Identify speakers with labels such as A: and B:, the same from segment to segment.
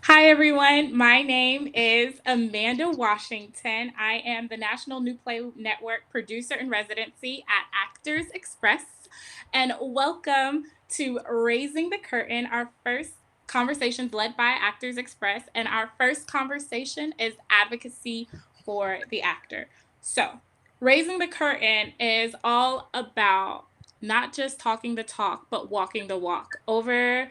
A: Hi, everyone. My name is Amanda Washington. I am the National New Play Network producer in residency at Actors Express. And welcome to Raising the Curtain, our first conversations led by Actors Express. And our first conversation is advocacy for the actor. So, Raising the Curtain is all about not just talking the talk, but walking the walk. Over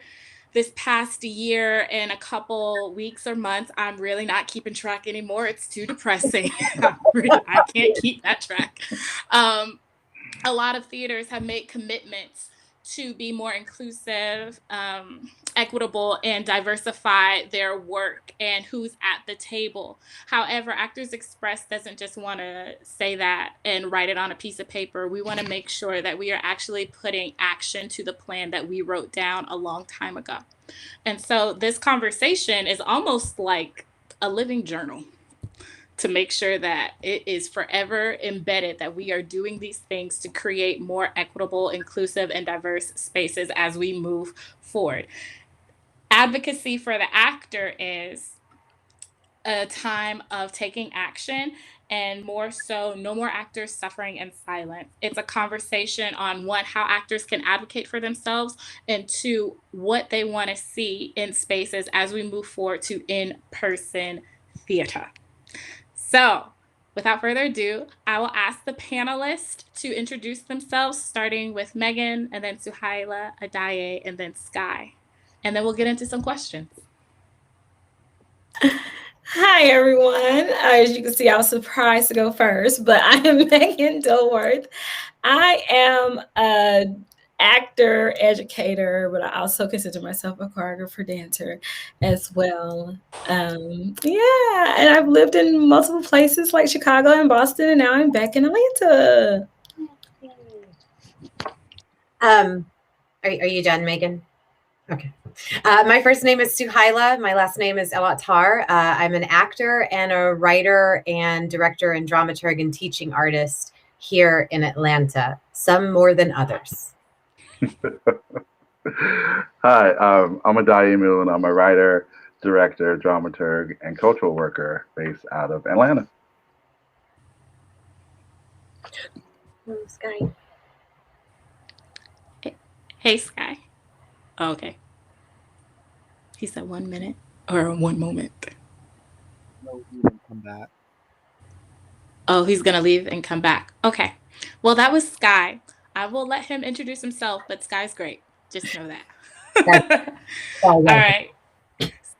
A: this past year and a couple weeks or months, I'm really not keeping track anymore. It's too depressing. I can't keep that track. A lot of theaters have made commitments to be more inclusive, equitable, and diversify their work and who's at the table. However, Actors Express doesn't just want to say that and write it on a piece of paper. We want to make sure that we are actually putting action to the plan that we wrote down a long time ago. And so this conversation is almost like a living journal to make sure that it is forever embedded that we are doing these things to create more equitable, inclusive, and diverse spaces as we move forward. Advocacy for the actor is a time of taking action, and more so, no more actors suffering in silence. It's a conversation on one, how actors can advocate for themselves, and two, what they want to see in spaces as we move forward to in-person theater. So, without further ado, I will ask the panelists to introduce themselves, starting with Megan, and then Suhaila, Adaye, and then Sky. And then we'll get into some questions.
B: Hi, everyone. As you can see, I was surprised to go first, but I am Megan Dilworth. I am an actor, educator, but I also consider myself a choreographer, dancer as well. Yeah, and I've lived in multiple places like Chicago and Boston, and now I'm back in Atlanta.
C: Are you done, Megan? Okay. My first name is Suhaila. My last name is El Attar. I'm an actor and a writer and director and dramaturg and teaching artist here in Atlanta, some more than others.
D: Hi, I'm Adaye Moon. I'm a writer, director, dramaturg, and cultural worker based out of Atlanta.
C: Sky.
A: Hey, Sky. Oh, okay. He said 1 minute or 1 moment.
E: No, he didn't come back.
A: Oh, he's going to leave and come back. Okay. Well, that was Sky. I will let him introduce himself, but Sky's great. Just know that. All right.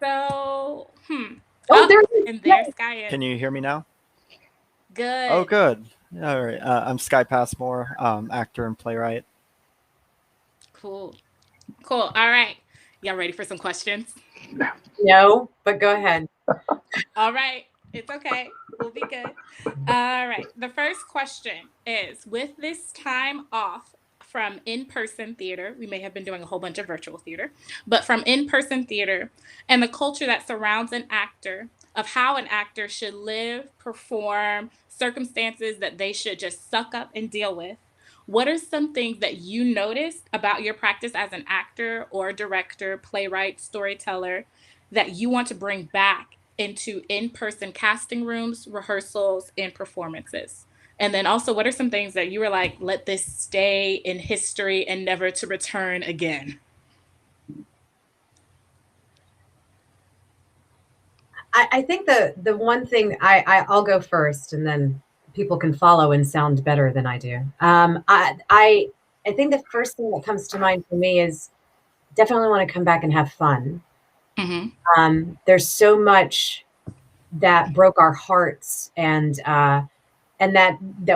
A: So, and there's Sky.
E: Can you hear me now?
A: Good.
E: Oh, good. All right. I'm Sky Passmore, actor and playwright.
A: Cool. All right. Y'all ready for some questions?
C: No, but go ahead.
A: All right. It's okay. We'll be good. All right. The first question is, with this time off from in-person theater, we may have been doing a whole bunch of virtual theater, but from in-person theater and the culture that surrounds an actor, of how an actor should live, perform, circumstances that they should just suck up and deal with, what are some things that you noticed about your practice as an actor or director, playwright, storyteller that you want to bring back into in-person casting rooms, rehearsals, and performances? And then also, what are some things that you were like, let this stay in history and never to return again?
C: I think the one thing I'll go first, and then people can follow and sound better than I do. I think the first thing that comes to mind for me is definitely want to come back and have fun.
A: Mm-hmm.
C: There's so much that broke our hearts and that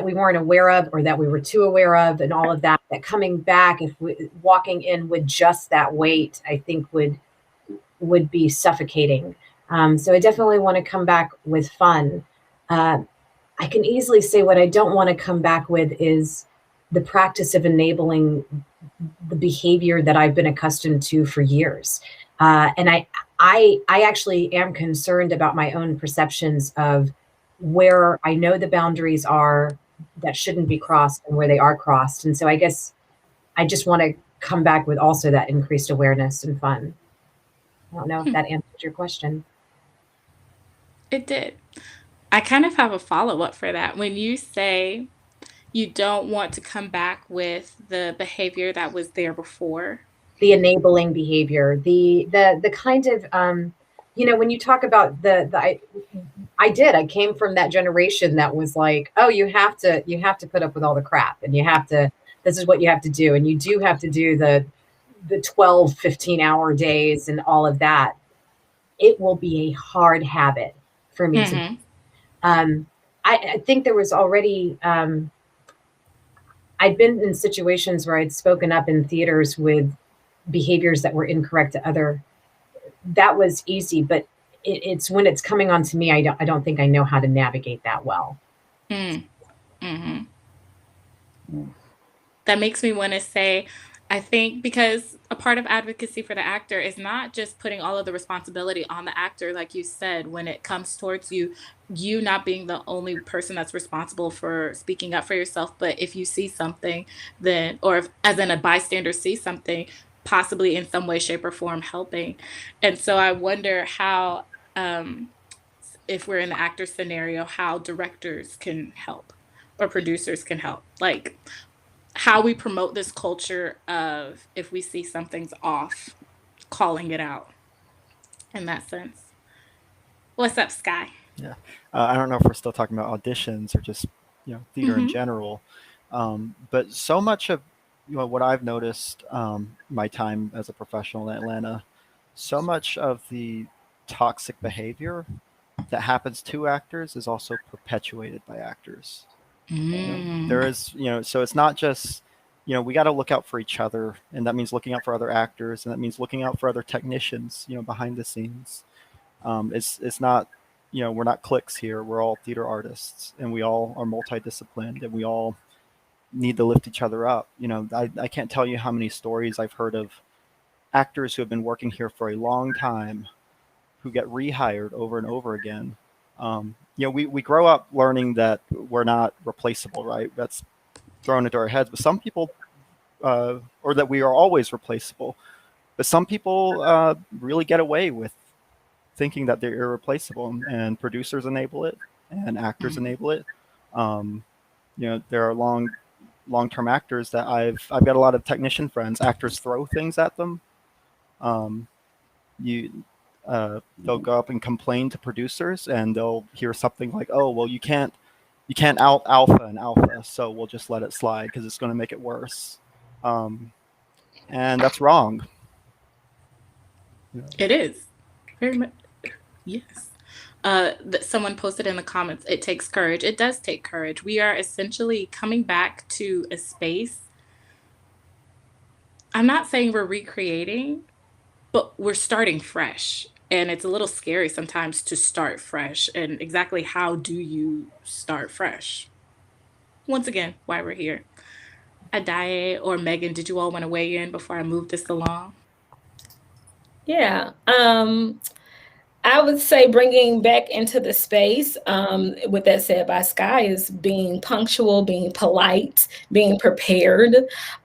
C: we weren't aware of, or that we were too aware of, and all of that. That coming back, if we walking in with just that weight, I think would be suffocating. So I definitely want to come back with fun. I can easily say what I don't want to come back with is the practice of enabling the behavior that I've been accustomed to for years. And I actually am concerned about my own perceptions of where I know the boundaries are that shouldn't be crossed and where they are crossed. And so I guess I just want to come back with also that increased awareness and fun. I don't know if that answers answered your question.
A: It did. I kind of have a follow-up for that. When you say you don't want to come back with the behavior that was there before.
C: The enabling behavior, the kind of when you talk about I came from that generation that was like, oh, you have to put up with all the crap, and this is what you have to do, and you do have to do the 12-15 hour days and all of that. It will be a hard habit for me to. I think there was already I'd been in situations where I'd spoken up in theaters with behaviors that were incorrect to other. That was easy, but it's when it's coming on to me, I don't think I know how to navigate that well.
A: Mm-hmm. That makes me want to say, I think because a part of advocacy for the actor is not just putting all of the responsibility on the actor, like you said, when it comes towards you not being the only person that's responsible for speaking up for yourself, but if you see something, then, or if, as in a bystander sees something, possibly in some way, shape, or form helping. And so I wonder how, if we're in the actor scenario, how directors can help or producers can help. Like, how we promote this culture of if we see something's off, calling it out in that sense. What's up, Sky?
E: Yeah. I don't know if we're still talking about auditions or just, theater in general. But so much of what I've noticed my time as a professional in Atlanta, so much of the toxic behavior that happens to actors is also perpetuated by actors. There is, so it's not just, we got to look out for each other, and that means looking out for other actors, and that means looking out for other technicians, behind the scenes. It's not, we're not cliques here. We're all theater artists, and we all are multidisciplined, and we all need to lift each other up. I can't tell you how many stories I've heard of actors who have been working here for a long time who get rehired over and over again. We grow up learning that we're not replaceable, right? That's thrown into our heads. But some people, or that we are always replaceable. But some people really get away with thinking that they're irreplaceable, and producers enable it, and actors enable it. There are long-term actors that I've got a lot of technician friends. Actors throw things at them. They'll go up and complain to producers, and they'll hear something like, "Oh, well, you can't out alpha an alpha, so we'll just let it slide because it's going to make it worse." And that's wrong.
A: It is very much. Yes. Someone posted in the comments, it takes courage. It does take courage. We are essentially coming back to a space. I'm not saying we're recreating, but we're starting fresh. And it's a little scary sometimes to start fresh. And exactly how do you start fresh? Once again, why we're here. Adaye or Megan, did you all want to weigh in before I move this along?
B: Yeah. I would say bringing back into the space, with that said by Sky, is being punctual, being polite, being prepared.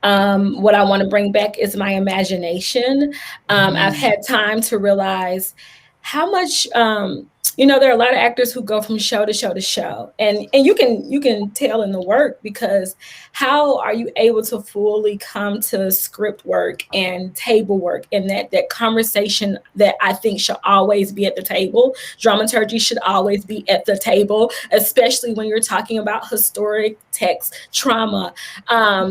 B: What I want to bring back is my imagination. I've had time to realize how much, there are a lot of actors who go from show to show to show, and you can tell in the work, because how are you able to fully come to script work and table work, and that conversation that I think should always be at the table. Dramaturgy should always be at the table, especially when you're talking about historic text, trauma.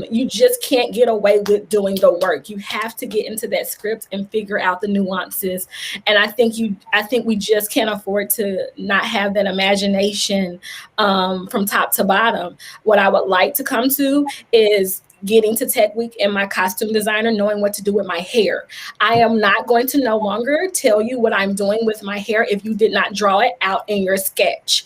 B: You just can't get away with doing the work. You have to get into that script and figure out the nuances. And I think we just can't afford to not have that imagination from top to bottom. What I would like to come to is getting to Tech Week and my costume designer knowing what to do with my hair. I am not going to no longer tell you what I'm doing with my hair if you did not draw it out in your sketch.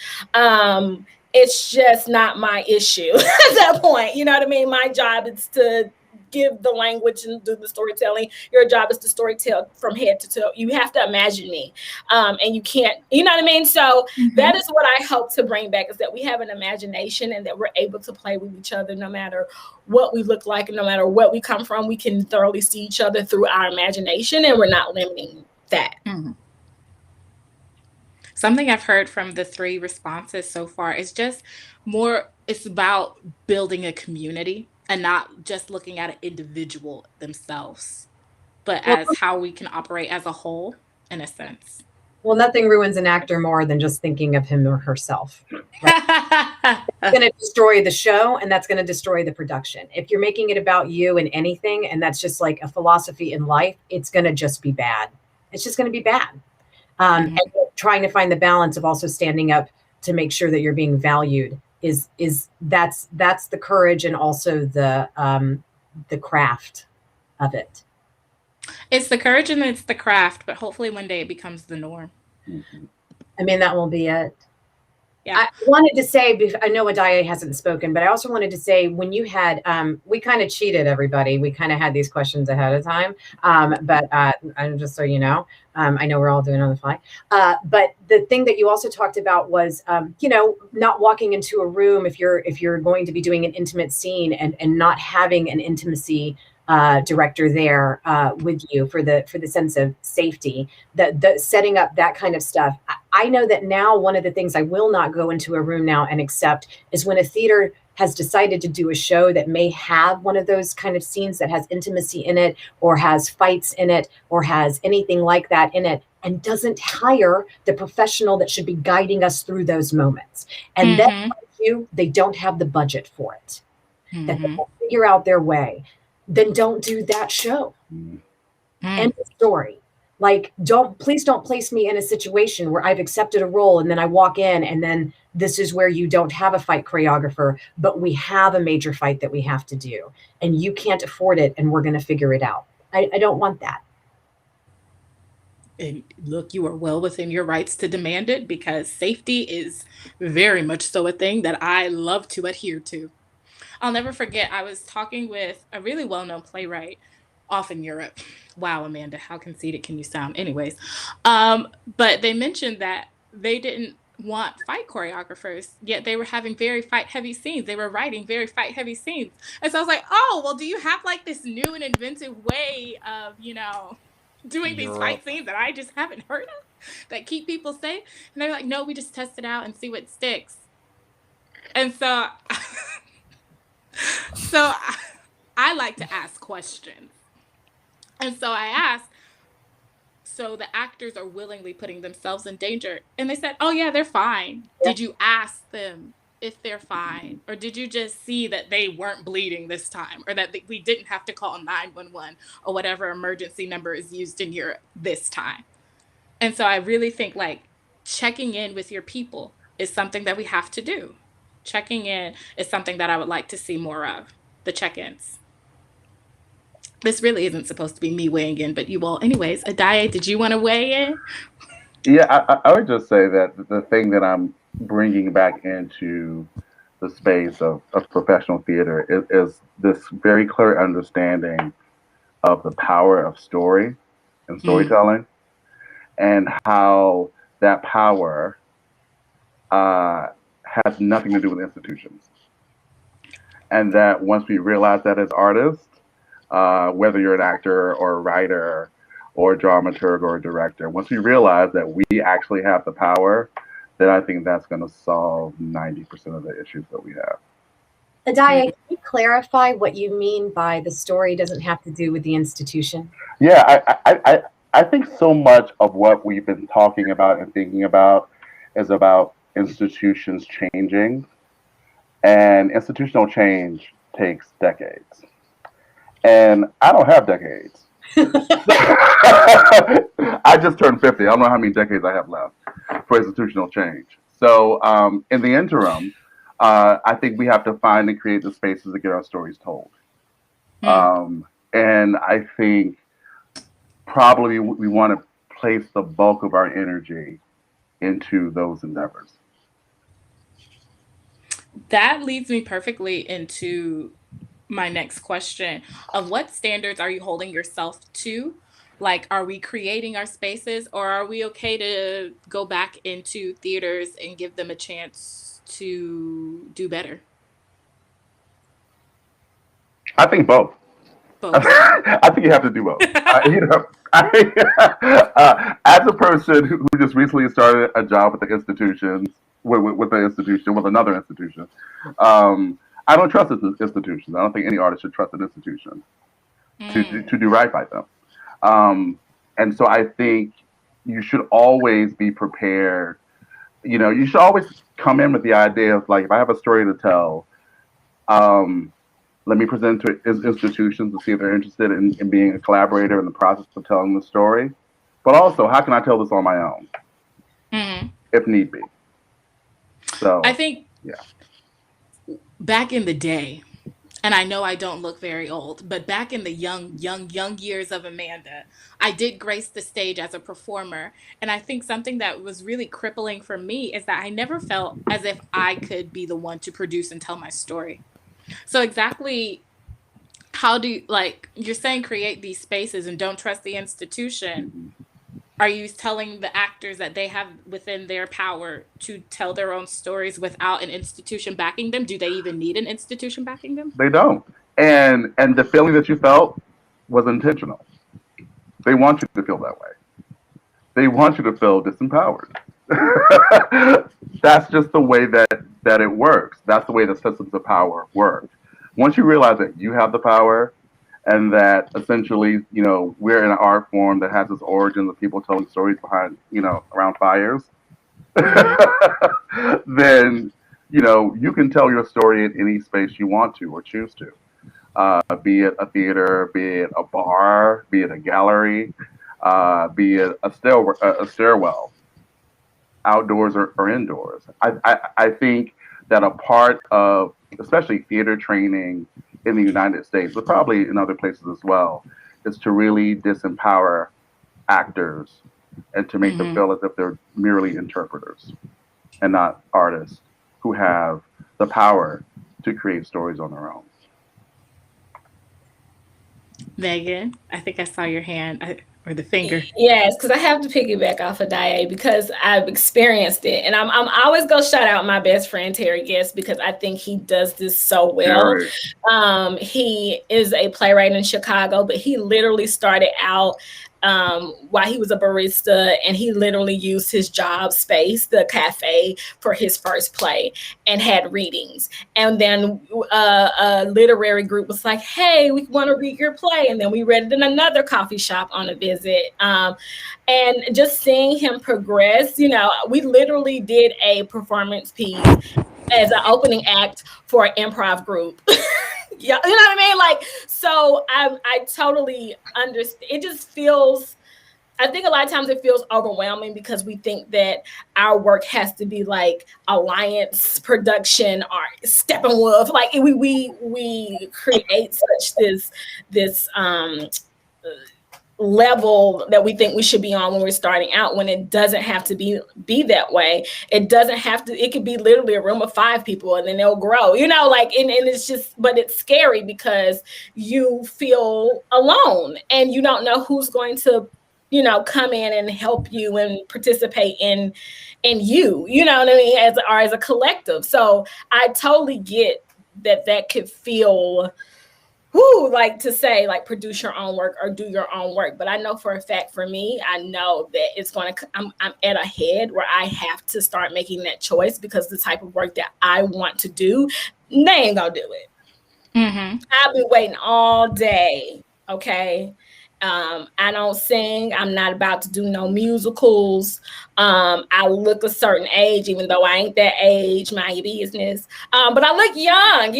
B: It's just not my issue at that point. You know what I mean? My job is to give the language and do the storytelling. Your job is to storytell from head to toe. You have to imagine me, and you can't, you know what I mean? So that is what I hope to bring back, is that we have an imagination and that we're able to play with each other no matter what we look like and no matter what we come from. We can thoroughly see each other through our imagination, and we're not limiting that.
A: Something I've heard from the three responses so far is just more, it's about building a community and not just looking at an individual themselves, but
C: Well,
A: as how we can operate as a whole, in a sense.
C: well, nothing ruins an actor more than just thinking of him or herself. Right? It's going to destroy the show, and that's going to destroy the production. If you're making it about you and anything, and that's just like a philosophy in life, it's going to just be bad. It's just going to be bad. And trying to find the balance of also standing up to make sure that you're being valued is that's the courage and also the craft of it.
A: It's the courage and it's the craft, but hopefully one day it becomes the norm.
C: I mean, that will be it.
A: Yeah.
C: I wanted to say, I know Adaye hasn't spoken, but I also wanted to say, when you had, we kind of cheated everybody. We kind of had these questions ahead of time. But just so you know, I know we're all doing it on the fly. But the thing that you also talked about was, not walking into a room if you're going to be doing an intimate scene and not having an intimacy director there with you for the sense of safety, the setting up that kind of stuff. I know that now one of the things I will not go into a room now and accept is when a theater has decided to do a show that may have one of those kind of scenes that has intimacy in it, or has fights in it, or has anything like that in it, and doesn't hire the professional that should be guiding us through those moments. And then they don't have the budget for it. That they will figure out their way. Then don't do that show. End of story. Like, please don't place me in a situation where I've accepted a role and then I walk in and then this is where you don't have a fight choreographer, but we have a major fight that we have to do and you can't afford it and we're going to figure it out. I don't want that.
A: And look, you are well within your rights to demand it, because safety is very much so a thing that I love to adhere to. I'll never forget, I was talking with a really well-known playwright off in Europe. Wow, Amanda, how conceited can you sound? Anyways, but they mentioned that they didn't want fight choreographers, yet they were having very fight-heavy scenes. They were writing very fight-heavy scenes. And so I was like, oh, well, do you have like this new and inventive way of, doing these fight scenes that I just haven't heard of that keep people safe? And they're like, no, we just test it out and see what sticks. And so... So I like to ask questions. And so I asked, so the actors are willingly putting themselves in danger? And they said, oh yeah, they're fine. Yeah. Did you ask them if they're fine? Or did you just see that they weren't bleeding this time? Or that we didn't have to call 911 or whatever emergency number is used in Europe this time? And so I really think like checking in with your people is something that we have to do. Checking in is something that I would like to see more of, the check-ins. This really isn't supposed to be me weighing in, but you all. Anyways, Adaye, did you want to weigh in?
D: Yeah, I would just say that the thing that I'm bringing back into the space of professional theater is this very clear understanding of the power of story and storytelling, and how that power has nothing to do with institutions. And that once we realize that as artists, whether you're an actor or a writer or a dramaturg or a director, once we realize that we actually have the power, then I think that's going to solve 90% of the issues that we have.
C: Adaye, can you clarify what you mean by the story doesn't have to do with the institution?
D: Yeah, I think so much of what we've been talking about and thinking about is about institutions changing, and institutional change takes decades. And I don't have decades. I just turned 50. I don't know how many decades I have left for institutional change. So in the interim, I think we have to find and create the spaces to get our stories told. And I think probably we want to place the bulk of our energy into those endeavors.
A: That leads me perfectly into my next question of what standards are you holding yourself to? Like, are we creating our spaces, or are we okay to go back into theaters and give them a chance to do better?
D: I think both.
A: Both.
D: I think you have to do both. As a person who just recently started a job with the institutions, with another institution, I don't trust institutions. I don't think any artist should trust an institution to do right by them. And so I think you should always be prepared. You should always come in with the idea of, like, if I have a story to tell, let me present to institutions to see if they're interested in being a collaborator in the process of telling the story. But also, how can I tell this on my own, if need be? So
A: I think
D: yeah.
A: back in the day, and I know I don't look very old, but back in the young years of Amanda, I did grace the stage as a performer. And I think something that was really crippling for me is that I never felt as if I could be the one to produce and tell my story. So exactly how do you, like, you're saying create these spaces and don't trust the institution. Are you telling the actors that they have within their power to tell their own stories without an institution backing them? Do they even need an institution backing them?
D: They don't. And the feeling that you felt was intentional. They want you to feel that way. They want you to feel disempowered. That's just the way that it works. That's the way the systems of power work. Once you realize that you have the power, and that essentially, we're in an art form that has its origins of people telling stories behind, around fires, then, you can tell your story in any space you want to or choose to. Be it a theater, be it a bar, be it a gallery, be it a stairwell, outdoors or indoors. I think that a part of, especially theater training in the United States, but probably in other places as well, is to really disempower actors and to make them feel as if they're merely interpreters and not artists who have the power to create stories on their own.
A: Megan, I think I saw your hand or the finger.
B: Yes, because I have to piggyback off of Dae because I've experienced it, and I'm always gonna shout out my best friend Terry Guest because I think he does this so well.
D: Terry.
B: He is a playwright in Chicago, but he literally started out while he was a barista, and he literally used his job space, the cafe, for his first play and had readings. And then a literary group was like, hey, we want to read your play. And then we read it in another coffee shop on a visit. And just seeing him progress, we literally did a performance piece as an opening act for an improv group. Yeah, you know what I mean? Like, so I totally understand. It just feels, I think a lot of times it feels overwhelming because we think that our work has to be like Alliance production or Steppenwolf. Like we create such this level that we think we should be on when we're starting out, when it doesn't have to be that way. It doesn't have to, it could be literally a room of 5 people and then they'll grow, and it's just, but it's scary because you feel alone and you don't know who's going to, come in and help you and participate in you, what I mean, as a collective. So I totally get that could feel like to say, like, produce your own work or do your own work. But I know for a fact, for me, I know that it's going to, I'm at a head where I have to start making that choice because the type of work that I want to do, they ain't gonna do it. I've been waiting all day. Okay. I don't sing. I'm not about to do no musicals. I look a certain age, even though I ain't that age, mind your business. But I look young,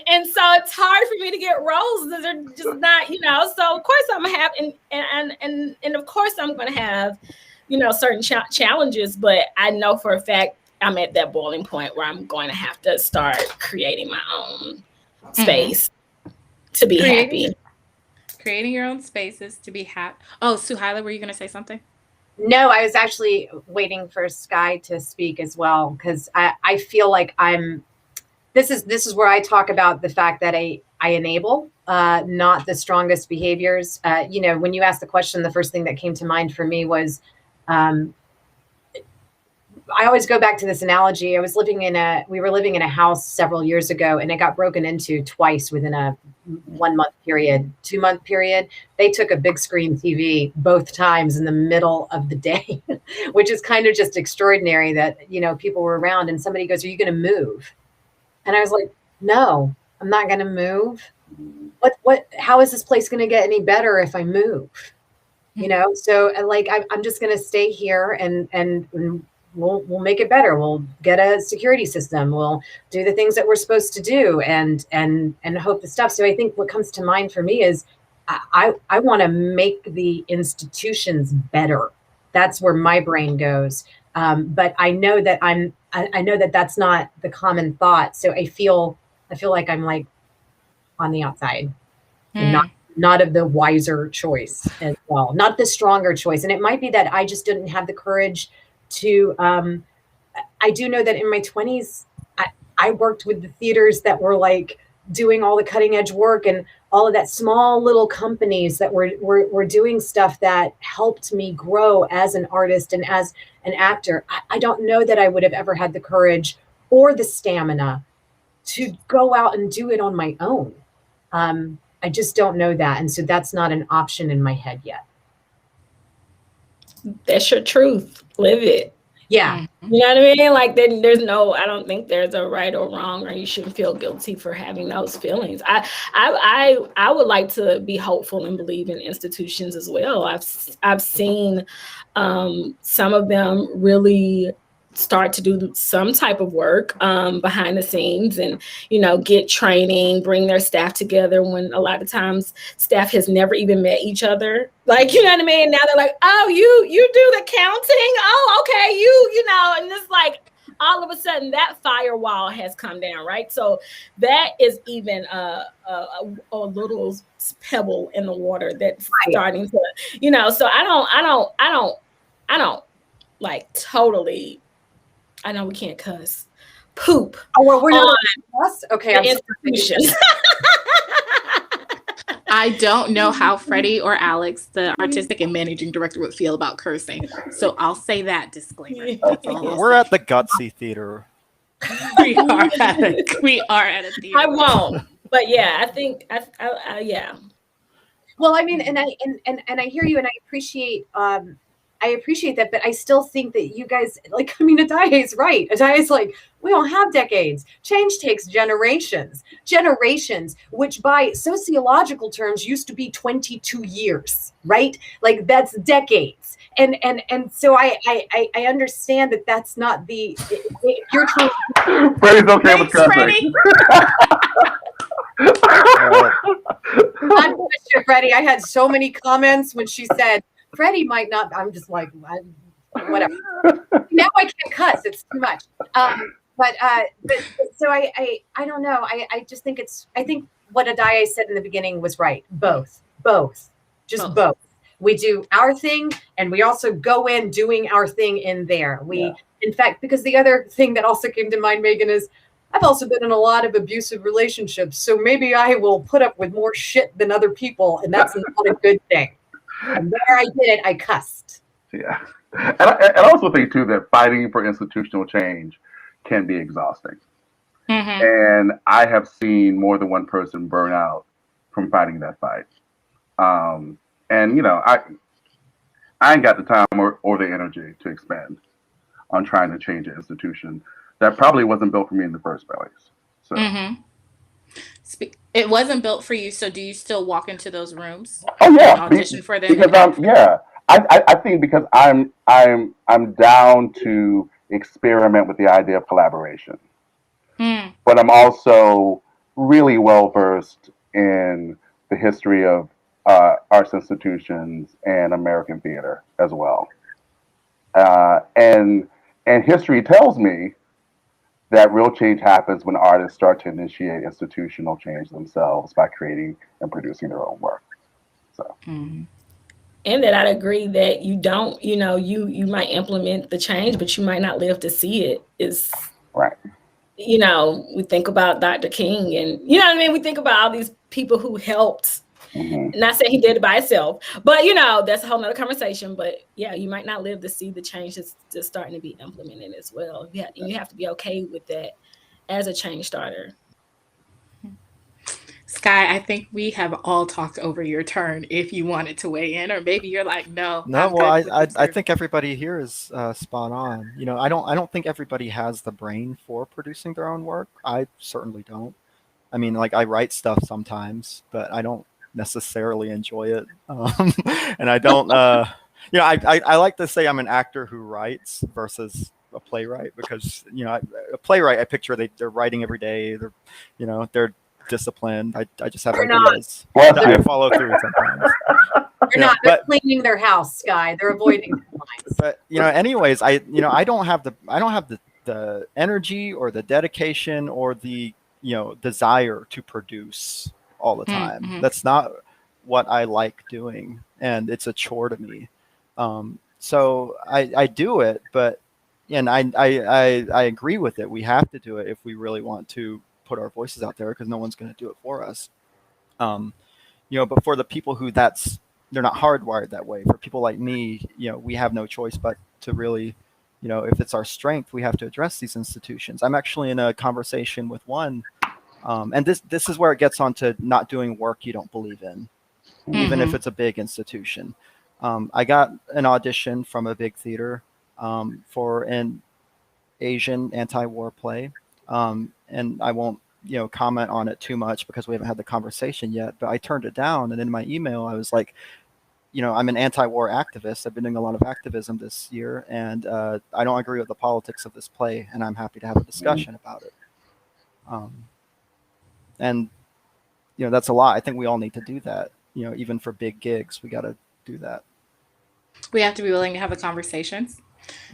B: and so it's hard for me to get roles that are just not, so of course I'm gonna have, and of course I'm gonna have, certain challenges, but I know for a fact I'm at that boiling point where I'm going to have to start creating my own space to be happy.
A: Creating your own spaces to be happy. Oh, Suhaila, were you going to say something?
C: No, I was actually waiting for Sky to speak as well, because I feel like this is where I talk about the fact that I enable, not the strongest behaviors. When you asked the question, the first thing that came to mind for me was I always go back to this analogy. We were living in a house several years ago, and it got broken into twice within a 1 month period, 2 month period. They took a big screen TV both times in the middle of the day, which is kind of just extraordinary that, people were around and somebody goes, "Are you going to move?" And I was like, "No, I'm not going to move. How is this place going to get any better if I move?" So like, I'm just going to stay here and we'll make it better. We'll get a security system. We'll do the things that we're supposed to do and hope the stuff. So I think what comes to mind for me is I want to make the institutions better. That's where my brain goes. But I know that I know that that's not the common thought. So I feel like I'm like on the outside and not of the wiser choice as well, not the stronger choice. And it might be that I just didn't have the courage to, I do know that in my 20s, I worked with the theaters that were like doing all the cutting edge work and all of that, small little companies that were doing stuff that helped me grow as an artist and as an actor. I don't know that I would have ever had the courage or the stamina to go out and do it on my own. I just don't know that. And so that's not an option in my head yet.
B: That's your truth. Live it.
C: Yeah.
B: You know what I mean? Like I don't think there's a right or wrong, or you shouldn't feel guilty for having those feelings. I would like to be hopeful and believe in institutions as well. I've seen some of them really start to do some type of work behind the scenes and, get training, bring their staff together when a lot of times staff has never even met each other. Like, you know what I mean? Now they're like, "Oh, you do the counting? Oh, okay. And it's like all of a sudden that firewall has come down, right? So that is even a little pebble in the water that's starting to, so I don't like totally. I know we can't cuss. Poop.
C: Oh, well, we're not cuss. Okay,
B: institutions.
A: I don't know how Freddie or Alex, the artistic and managing director, would feel about cursing. So I'll say that disclaimer.
E: We're at the Gutsy Theater.
A: We are at a theater.
B: I won't. But yeah, I think yeah.
C: Well, I mean, and I hear you, and I appreciate that, but I still think that you guys, like, I mean, Adaye is right. Adaye is like, we don't have decades. Change takes generations, which by sociological terms used to be 22 years, right? Like, that's decades. And so I understand that that's not you're trying.
D: Freddie's okay with cussing.
C: I'm with you, Freddie. I had so many comments when she said, Freddie might not. I'm just like, whatever. Now I can't cuss. It's too much. But so I don't know. I just think I think what Adaye said in the beginning was right. Both. We do our thing, and we also go in doing our thing in there. In fact, because the other thing that also came to mind, Megan, is I've also been in a lot of abusive relationships. So maybe I will put up with more shit than other people, and that's not a good thing. And where I did it, I cussed.
D: Yeah. And I also think, too, that fighting for institutional change can be exhausting. Mm-hmm. And I have seen more than one person burn out from fighting that fight. And, I ain't got the time or the energy to expend on trying to change an institution that probably wasn't built for me in the first place. So. Mm-hmm.
A: It wasn't built for you, so do you still walk into those rooms?
D: Oh yeah,
A: and audition for them.
D: Because I think because I'm down to experiment with the idea of collaboration, but I'm also really well versed in the history of arts institutions and American theater as well, and history tells me that real change happens when artists start to initiate institutional change themselves by creating and producing their own work. So,
B: and that I'd agree that you don't, you might implement the change, but you might not live to see it. Is
D: right.
B: We think about Dr. King, and we think about all these people who helped Not saying he did it by himself, but that's a whole nother conversation. But yeah, you might not live to see the changes just starting to be implemented as well. Yeah, and you have to be okay with that as a change starter.
A: Sky, I think we have all talked over your turn if you wanted to weigh in, or maybe you're like, no,
E: No,
A: I'm
E: well,
A: good with
E: I think everybody here is spot on. I don't think everybody has the brain for producing their own work. I certainly don't. I mean, like, I write stuff sometimes, but I don't necessarily enjoy it. And I don't, I like to say I'm an actor who writes versus a playwright, because, a playwright, I picture they're writing every day. They're disciplined. I just have
C: They're
E: ideas.
D: Bless
E: I
D: you.
E: follow through sometimes.
C: They're not. They're cleaning their house, Sky. They're avoiding deadlines.
E: But anyways, I don't have the energy or the dedication or the desire to produce all the time.
A: Mm-hmm.
E: That's not what I like doing, and it's a chore to me. So I do it, but I agree with it. We have to do it if we really want to put our voices out there, because no one's going to do it for us. But for the people who they're not hardwired that way. For people like me, we have no choice but to really, if it's our strength, we have to address these institutions. I'm actually in a conversation with one, and this is where it gets onto not doing work you don't believe in, even if it's a big institution. I got an audition from a big theater for an Asian anti-war play, and I won't comment on it too much because we haven't had the conversation yet, but I turned it down. And in my email, I was like, I'm an anti-war activist. I've been doing a lot of activism this year, and I don't agree with the politics of this play, and I'm happy to have a discussion about it. And that's a lot. I think we all need to do that. Even for big gigs, we got to do that.
A: We have to be willing to have the conversations.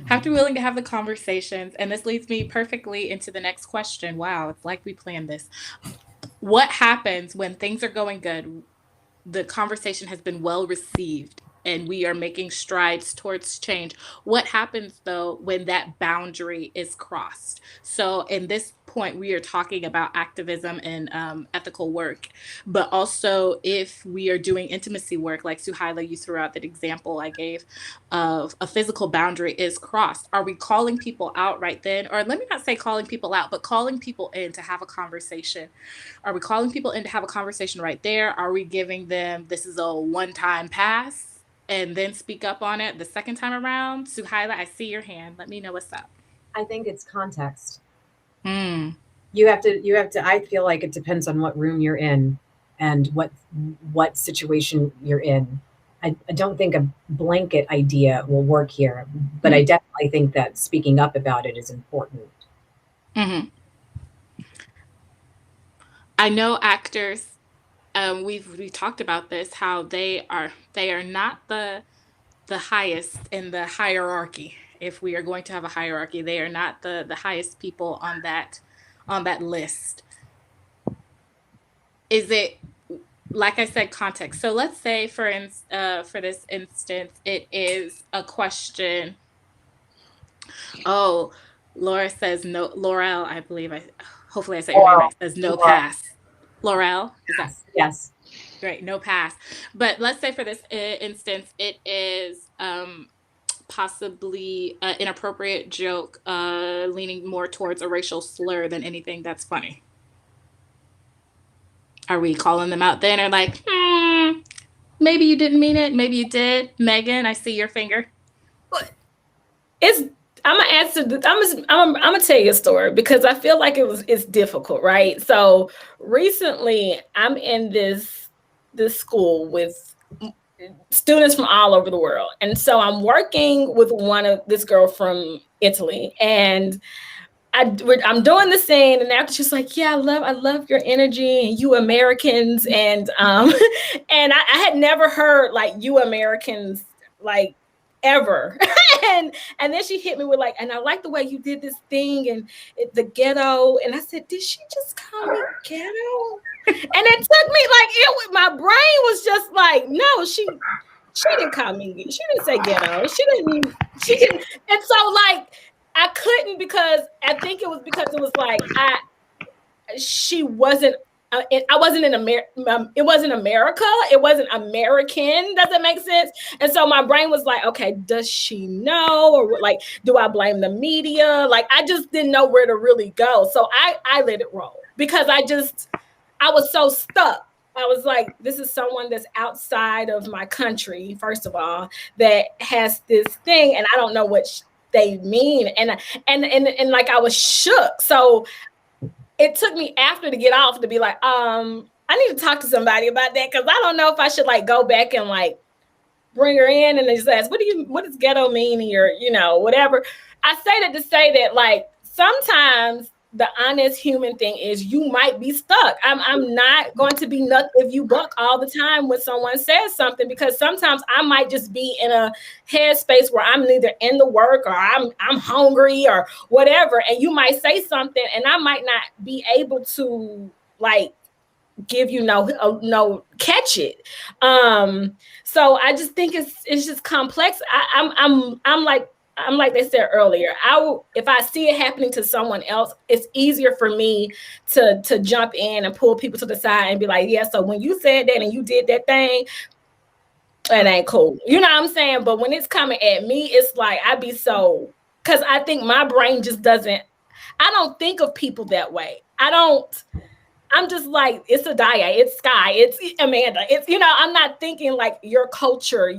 A: Have to be willing to have the conversations. And this leads me perfectly into the next question. Wow, it's like we planned this. What happens when things are going good? The conversation has been well received and we are making strides towards change. What happens though when that boundary is crossed? So in this point, we are talking about activism and ethical work, but also if we are doing intimacy work, like Suhaila, you threw out that example I gave of a physical boundary is crossed. Are we calling people out right then? Or let me not say calling people out, but calling people in to have a conversation. Are we calling people in to have a conversation right there? Are we giving them, this is a one-time pass, and then speak up on it the second time around? Suhaila, I see your hand. Let me know what's up.
C: I think it's context. You have to, I feel like it depends on what room you're in and what situation you're in. I don't think a blanket idea will work here, but I definitely think that speaking up about it is important.
A: I know actors, we've talked about this, how they are not the highest in the hierarchy. If we are going to have a hierarchy, they are not the highest people on that list. Is it, like I said, context? So let's say for this instance, it is a question. Oh, Laura says no. Laurel, I believe hopefully I said your name right. Says no pass. Laurel, is that?
C: Yes.
A: Great, no pass. But let's say for this instance, it is possibly an inappropriate joke, leaning more towards a racial slur than anything that's funny. Are we calling them out then, or like, maybe you didn't mean it, maybe you did? Megan, I see your finger.
B: I'm gonna answer. I'm gonna tell you a story because I feel like it's difficult, right? So recently, I'm in this school with students from all over the world, and so I'm working with this girl from Italy, and I'm doing the scene, and after she's like, "Yeah, I love your energy and you Americans," and and I had never heard like you Americans like ever. and then she hit me with like, and I like the way you did this thing and the ghetto. And I said, did she just call me ghetto? And it took me like my brain was just like, no, she didn't call me. She didn't say ghetto. She didn't. And so like I couldn't, because I think it was because it was like she wasn't I wasn't in America. It wasn't America. It wasn't American. Does that make sense? And so my brain was like, okay, does she know? Or like, do I blame the media? Like, I just didn't know where to really go. So I let it roll because I was so stuck. I was like, this is someone that's outside of my country, first of all, that has this thing, and I don't know what they mean. And like I was shook. So it took me after to get off to be like, I need to talk to somebody about that because I don't know if I should like go back and like bring her in and just ask, what does ghetto mean here? Whatever. I say that to say that like sometimes the honest human thing is you might be stuck. I'm not going to be nuts if you buck all the time when someone says something, because sometimes I might just be in a headspace where I'm neither in the work or I'm hungry or whatever. And you might say something and I might not be able to like give you no catch it. So I just think it's just complex. I'm like they said earlier, if I see it happening to someone else, it's easier for me to jump in and pull people to the side and be like, yeah, so when you said that and you did that thing, it ain't cool. You know what I'm saying? But when it's coming at me, it's like because I think my brain just doesn't, I don't think of people that way. I'm just like, it's Adaya, it's Sky, it's Amanda. It's, I'm not thinking like your culture,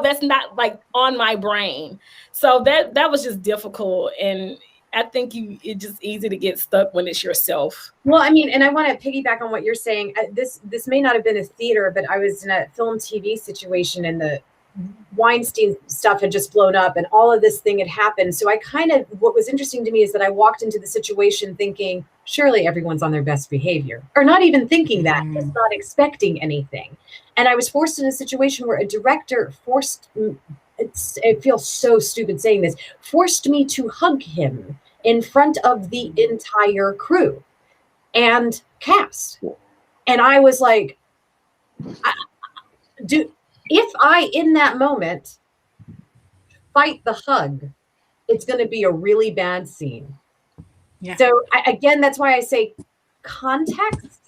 B: that's not like on my brain. So that was just difficult. And I think it's just easy to get stuck when it's yourself.
C: Well, I mean, and I want to piggyback on what you're saying. This may not have been a theater, but I was in a film TV situation and the Weinstein stuff had just blown up and all of this thing had happened. So what was interesting to me is that I walked into the situation thinking, surely everyone's on their best behavior, or not even thinking that, just not expecting anything. And I was forced in a situation where a director it feels so stupid saying this, forced me to hug him in front of the entire crew and cast. And I was like, if I, in that moment, fight the hug, it's going to be a really bad scene. Yeah. So again, that's why I say context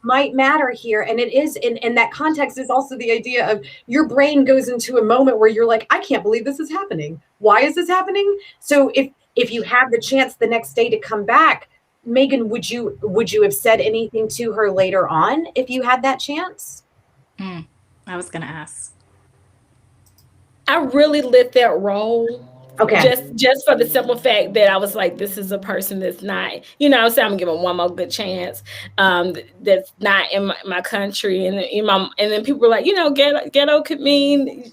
C: might matter here. And it is, and that context is also the idea of your brain goes into a moment where you're like, I can't believe this is happening. Why is this happening? So if you have the chance the next day to come back, Megan, would you have said anything to her later on if you had that chance?
A: I was going to ask.
B: I really let that roll.
C: Okay.
B: Just for the simple fact that I was like, this is a person that's not, I'm gonna give them one more good chance. That's not in my country, and then people were like, ghetto could mean,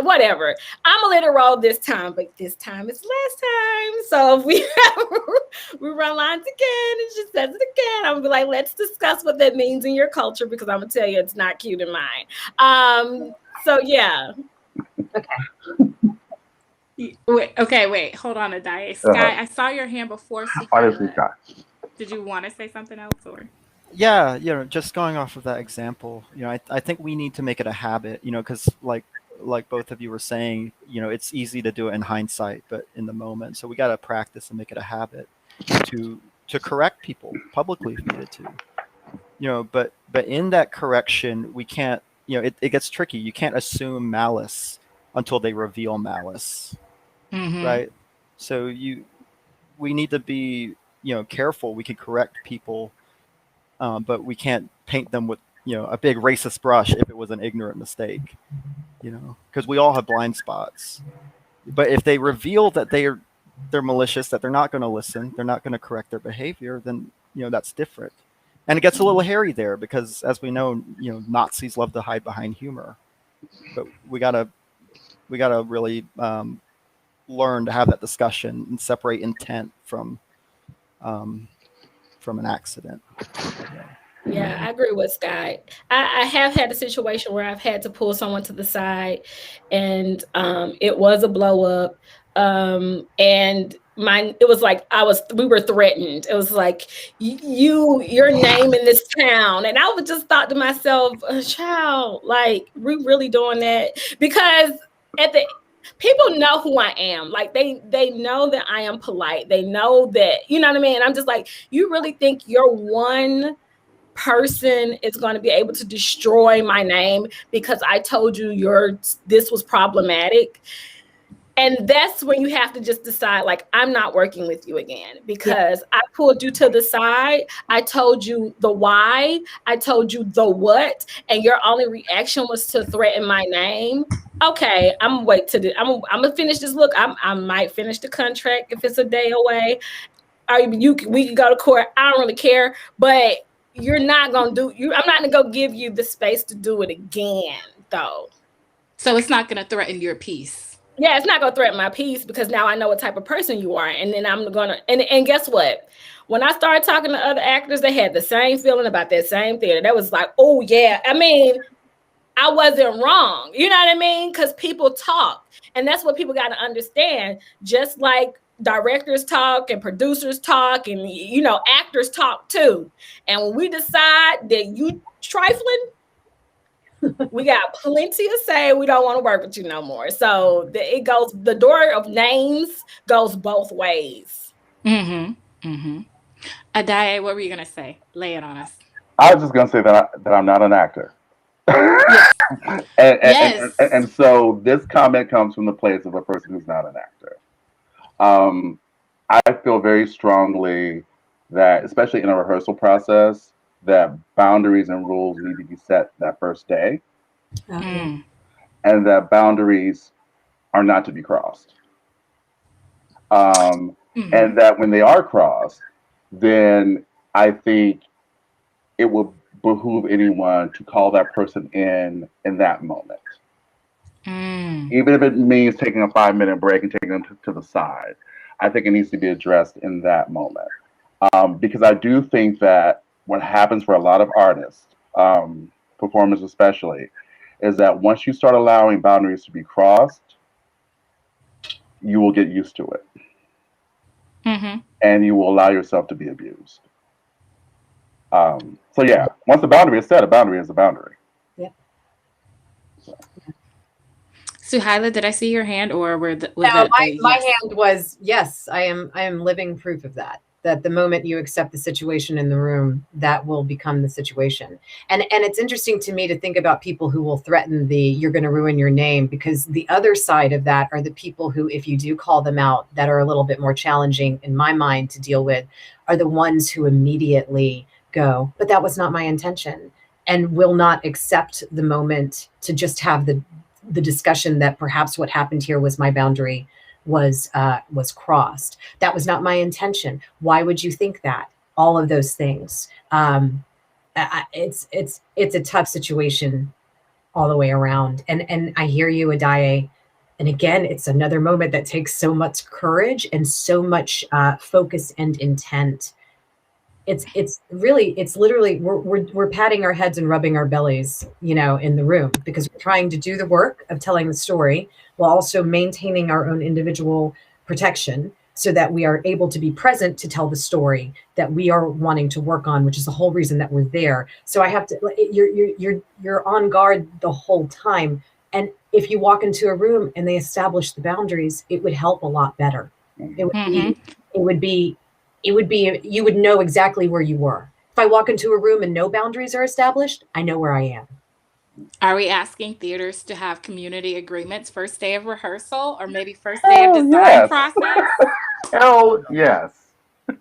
B: whatever. I'm gonna let it roll this time, but this time it's last time. So if we run lines again and she says it again, I'm gonna be like, let's discuss what that means in your culture, because I'm gonna tell you it's not cute in mine. So yeah.
C: Okay.
A: Wait, hold on, Adaya. Sky, I saw your hand before. Did you want to say something else, or?
E: Yeah, just going off of that example, I think we need to make it a habit, because like both of you were saying, it's easy to do it in hindsight, but in the moment. So we got to practice and make it a habit to correct people publicly if needed to, but in that correction, we can't, it gets tricky. You can't assume malice until they reveal malice. Mm-hmm. Right. So we need to be, careful. We can correct people, but we can't paint them with, a big racist brush if it was an ignorant mistake, because we all have blind spots. But if they reveal that they're malicious, that they're not going to listen, they're not going to correct their behavior, then, that's different. And it gets a little hairy there because, as we know, Nazis love to hide behind humor. But we gotta really learn to have that discussion and separate intent from an accident.
B: Yeah, I agree with Sky. I have had a situation where I've had to pull someone to the side, and it was a blow up. And it was like we were threatened. It was like your name in this town, and I would just thought to myself, child, like we really doing that? Because people know who I am. Like they know that I am polite. They know that, you know what I mean? I'm just like, you really think you're one person is going to be able to destroy my name because I told you this was problematic? And that's when you have to just decide, like, I'm not working with you again, because I pulled you to the side. I told you the why. I told you the what, and your only reaction was to threaten my name. Okay, I'm gonna finish this. Look, I might finish the contract if it's a day away. We can go to court. I don't really care, but you're not gonna I'm not gonna go give you the space to do it again, though.
A: So it's not gonna threaten your peace.
B: Yeah, it's not gonna threaten my peace, because now I know what type of person you are. And then I'm gonna and guess what? When I started talking to other actors, they had the same feeling about that same theater. That was like, oh yeah. I mean, I wasn't wrong. You know what I mean? Because people talk. And that's what people got to understand. Just like directors talk and producers talk and, actors talk too. And when we decide that you trifling, we got plenty to say. We don't want to work with you no more. So the door of names goes both ways.
A: Adaye, what were you going to say? Lay it on us.
D: I was just going to say that I'm not an actor. Yes. and so this comment comes from the place of a person who's not an actor. I feel very strongly that, especially in a rehearsal process, that boundaries and rules need to be set that first day. And that boundaries are not to be crossed. And that when they are crossed, then I think it will behoove anyone to call that person in that moment. Even if it means taking a 5-minute break and taking them to the side, I think it needs to be addressed in that moment. Because I do think that what happens for a lot of artists, performers especially, is that once you start allowing boundaries to be crossed, you will get used to it. And you will allow yourself to be abused. So yeah, once the boundary is set, a boundary is a boundary.
C: Yep.
A: Suhaila, did I see your hand, or my
C: hand was yes. I am living proof of that. That the moment you accept the situation in the room, that will become the situation. And it's interesting to me to think about people who will threaten you're going to ruin your name, because the other side of that are the people who, if you do call them out, that are a little bit more challenging in my mind to deal with, are the ones who immediately go, but that was not my intention, and will not accept the moment to just have the discussion that perhaps what happened here was my boundary was crossed. That was not my intention. Why would you think that? All of those things. It's a tough situation all the way around. And I hear you, Adaye. And again, it's another moment that takes so much courage and so much focus and intent. It's literally we're patting our heads and rubbing our bellies, in the room, because we're trying to do the work of telling the story while also maintaining our own individual protection, so that we are able to be present to tell the story that we are wanting to work on, which is the whole reason that we're there. So I have to, you're on guard the whole time. And if you walk into a room and they establish the boundaries, it would help a lot better. You would know exactly where you were. If I walk into a room and no boundaries are established, I know where I am.
A: Are we asking theaters to have community agreements first day of rehearsal, or maybe first day of design process?
D: Hell yes.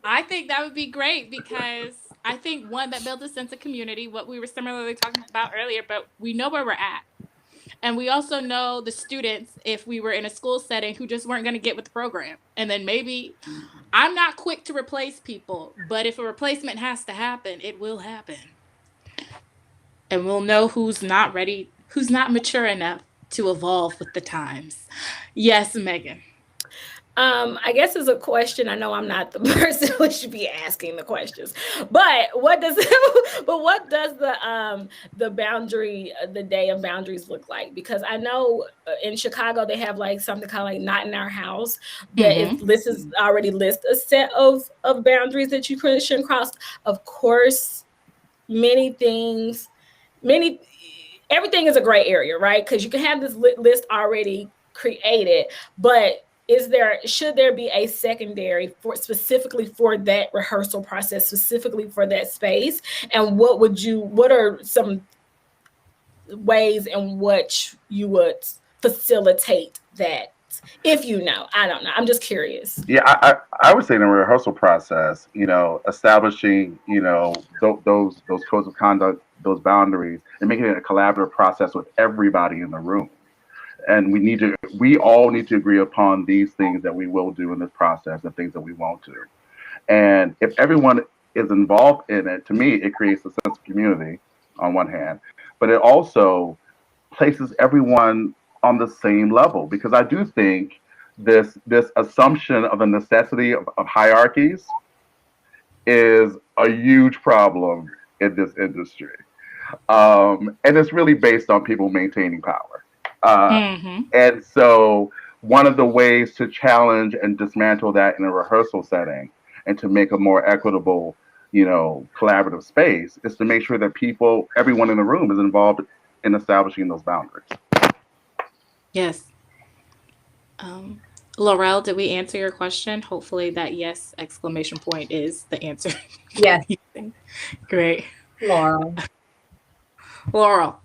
A: I think that would be great, because I think, one, that builds a sense of community, what we were similarly talking about earlier, but we know where we're at. And we also know the students, if we were in a school setting, who just weren't going to get with the program. And then maybe, I'm not quick to replace people, but if a replacement has to happen, it will happen. And we'll know who's not ready, who's not mature enough to evolve with the times. Yes, Megan.
B: I guess it's a question. I know I'm not the person who should be asking the questions, but what does the boundary, the day of boundaries look like? Because I know in Chicago they have like something called like Not in Our House, that already list a set of boundaries that you shouldn't cross. Of course, everything is a gray area, right? Because you can have this list already created, but should there be a secondary specifically for that rehearsal process, specifically for that space? And what are some ways in which you would facilitate that, if you know? I don't know, I'm just curious.
D: Yeah, I would say in the rehearsal process, establishing, those codes of conduct, those boundaries, and making it a collaborative process with everybody in the room. And we all need to agree upon these things that we will do in this process and things that we won't do. And if everyone is involved in it, to me, it creates a sense of community on one hand, but it also places everyone on the same level, because I do think this assumption of the necessity of hierarchies is a huge problem in this industry. And it's really based on people maintaining power. And so one of the ways to challenge and dismantle that in a rehearsal setting and to make a more equitable, collaborative space is to make sure that everyone in the room is involved in establishing those boundaries.
A: Yes. Laurel, did we answer your question? Hopefully that yes exclamation point is the answer.
C: Yes.
A: Great.
C: Laurel.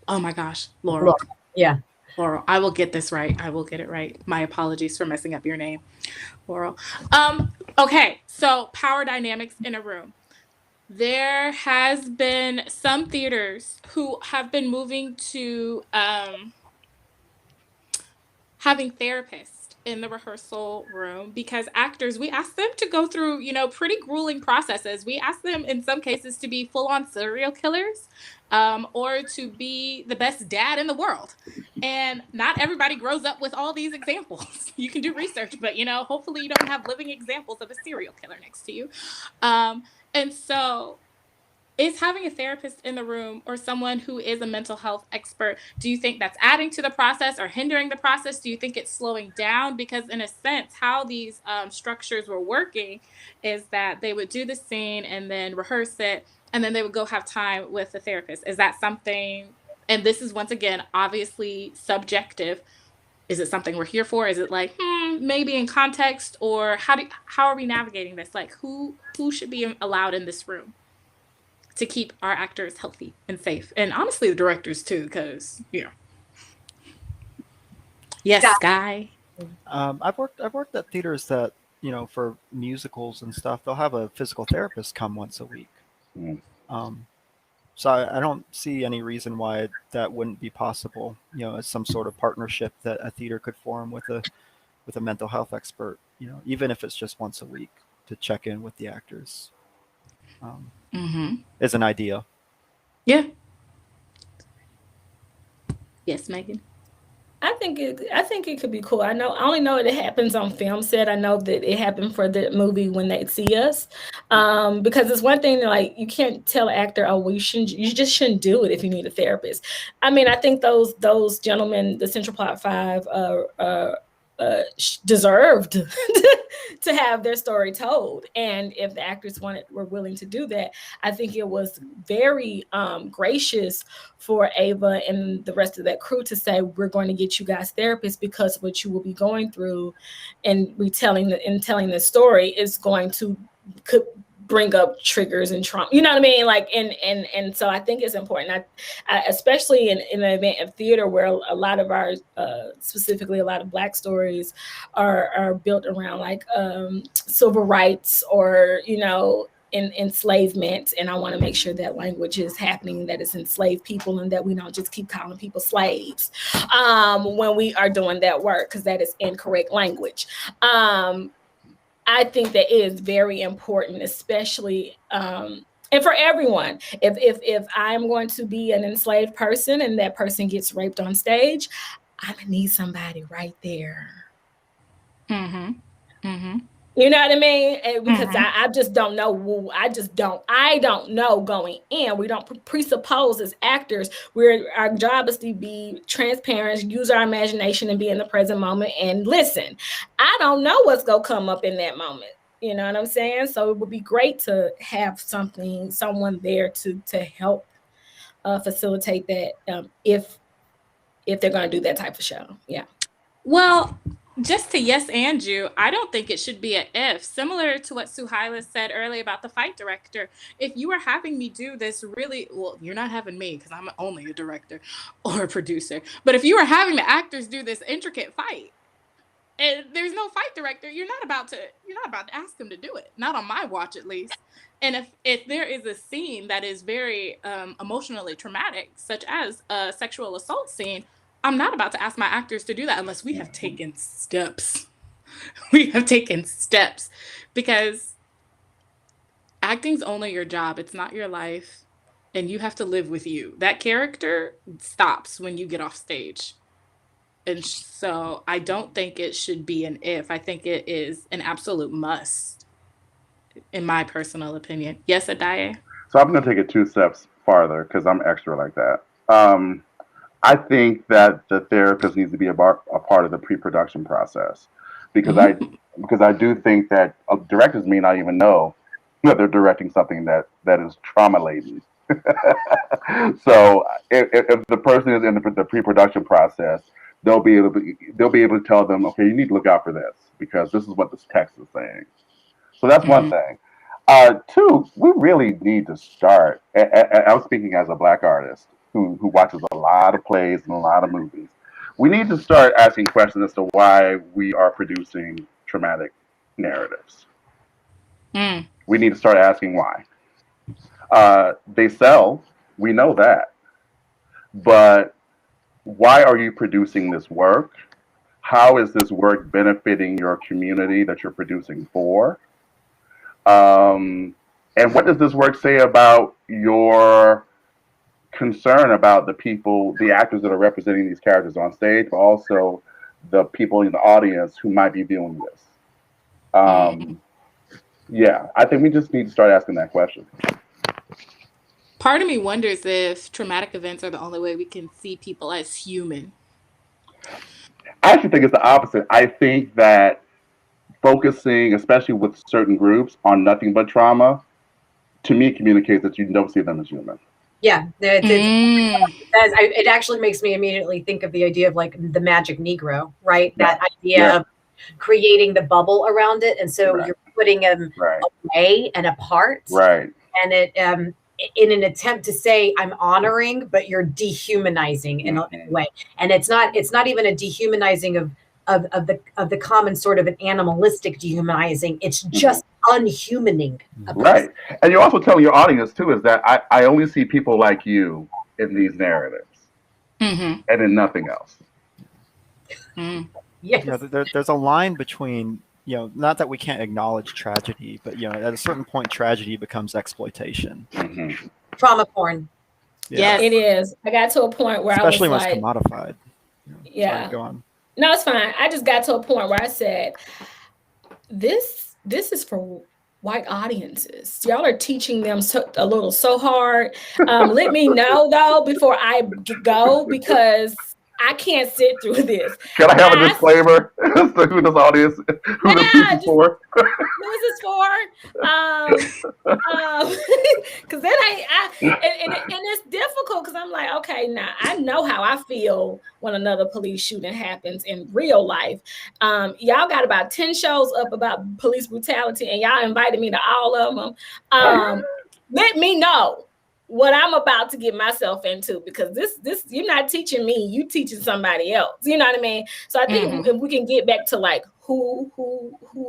A: Oh my gosh, Laurel.
C: Yeah.
A: Laurel, I will get this right. I will get it right. My apologies for messing up your name, Laurel. Okay, so power dynamics in a room. There has been some theaters who have been moving to having therapists in the rehearsal room, because actors, we ask them to go through, pretty grueling processes. We ask them in some cases to be full-on serial killers, or to be the best dad in the world. And not everybody grows up with all these examples. You can do research, but hopefully you don't have living examples of a serial killer next to you. And so is having a therapist in the room or someone who is a mental health expert, do you think that's adding to the process or hindering the process? Do you think it's slowing down? Because in a sense, how these structures were working is that they would do the scene and then rehearse it, and then they would go have time with the therapist. Is that something, and this is once again, obviously subjective, is it something we're here for? Is it like, maybe in context, or how are we navigating this? Like who should be allowed in this room to keep our actors healthy and safe? And honestly, the directors too, because, Yes,
C: Yeah.
A: Sky.
E: I've worked at theaters that, for musicals and stuff, they'll have a physical therapist come once a week. So I don't see any reason why that wouldn't be possible, as some sort of partnership that a theater could form with a mental health expert, even if it's just once a week to check in with the actors. Is an idea.
A: Yeah. Yes, Megan.
B: I think it could be cool. I only know it happens on film set. I know that it happened for the movie When They See Us, because it's one thing like you can't tell an actor, oh, well, you just shouldn't do it if you need a therapist. I mean, I think those gentlemen, the Central Plot 5, deserved to have their story told, and if the actors were willing to do that, I think it was very gracious for Ava and the rest of that crew to say, we're going to get you guys therapists because what you will be going through and telling the story is going to could bring up triggers and trauma, you know what I mean? Like, and so I think it's important. I especially in an event of theater where a lot of our, specifically a lot of Black stories are built around like civil rights or, in enslavement. And I want to make sure that language is happening, that it's enslaved people, and that we don't just keep calling people slaves when we are doing that work, because that is incorrect language. I think that is very important, especially and for everyone. If I'm going to be an enslaved person and that person gets raped on stage, I'm gonna need somebody right there. You know what I mean? Because I just don't know. I don't know going in. We don't presuppose as actors. Our job is to be transparent, use our imagination, and be in the present moment and listen. I don't know what's gonna come up in that moment. You know what I'm saying? So it would be great to have someone there to help facilitate that if they're gonna do that type of show. Yeah.
A: Well, just to yes and you, I don't think it should be an if. Similar to what Suhaila said earlier about the fight director. If you are having me do this really, well, you're not having me because I'm only a director or a producer. But if you are having the actors do this intricate fight, and there's no fight director, you're not about to ask them to do it. Not on my watch, at least. And if there is a scene that is very emotionally traumatic, such as a sexual assault scene, I'm not about to ask my actors to do that unless we have taken steps. We have taken steps, because acting's only your job. It's not your life, and you have to live with you. That character stops when you get off stage. And so I don't think it should be an if. I think it is an absolute must, in my personal opinion. Yes, Adaye?
D: So I'm going to take it 2 steps farther because I'm extra like that. I think that the therapist needs to be a part of the pre-production process, because
A: Mm.
D: I do think that directors may not even know that they're directing something that is trauma laden. So if the person is in the pre-production process, they'll be able to tell them, okay, you need to look out for this because this is what this text is saying. So that's one
A: Mm.
D: thing. Two, we really need to start. I'm speaking as a Black artist who watches a lot of plays and a lot of movies. We need to start asking questions as to why we are producing traumatic narratives.
A: Mm.
D: We need to start asking why. They sell, we know that, but why are you producing this work? How is this work benefiting your community that you're producing for? Um, and what does this work say about your concern about the people, the actors that are representing these characters on stage, but also the people in the audience who might be viewing this?
A: Mm.
D: Yeah, I think we just need to start asking that question.
A: Part of me wonders if traumatic events are the only way we can see people as human.
D: I actually think it's the opposite. I think that focusing, especially with certain groups, on nothing but trauma, to me communicates that you don't see them as human.
C: Yeah,
A: Mm.
C: it actually makes me immediately think of the idea of like the magic Negro, right?
D: Yeah.
C: That idea of creating the bubble around it, and so
D: Right.
C: you're putting them
D: Right.
C: away and apart,
D: Right.
C: and it in an attempt to say I'm honoring, but you're dehumanizing in a way, and it's not even a dehumanizing of the common sort of an animalistic dehumanizing. It's just unhumaning a person.
D: Right. And you're also telling your audience too is that I only see people like you in these narratives
A: Mm-hmm.
D: and in nothing else.
A: Mm.
C: Yes.
E: There's a line between, not that we can't acknowledge tragedy, but at a certain point tragedy becomes exploitation.
D: Mm-hmm.
C: Trauma porn.
A: Yes.
B: It is. I got to a point where
E: Especially
B: I
E: when
B: was
E: it's
B: like,
E: commodified.
B: yeah.
E: Sorry, go on.
B: No, it's fine. I just got to a point where I said, this is for white audiences. Y'all are teaching them a little so hard. Let me know though before I go, because I can't sit through this.
D: Can I have a disclaimer as to who this audience, who this piece is for?
B: Who is this for? Because then and it's difficult because I'm like, okay, now I know how I feel when another police shooting happens in real life. Y'all got about 10 shows up about police brutality, and y'all invited me to all of them. Let me know what I'm about to get myself into, because this you're not teaching me, you teaching somebody else. You know what I mean? So I think if we can get back to like who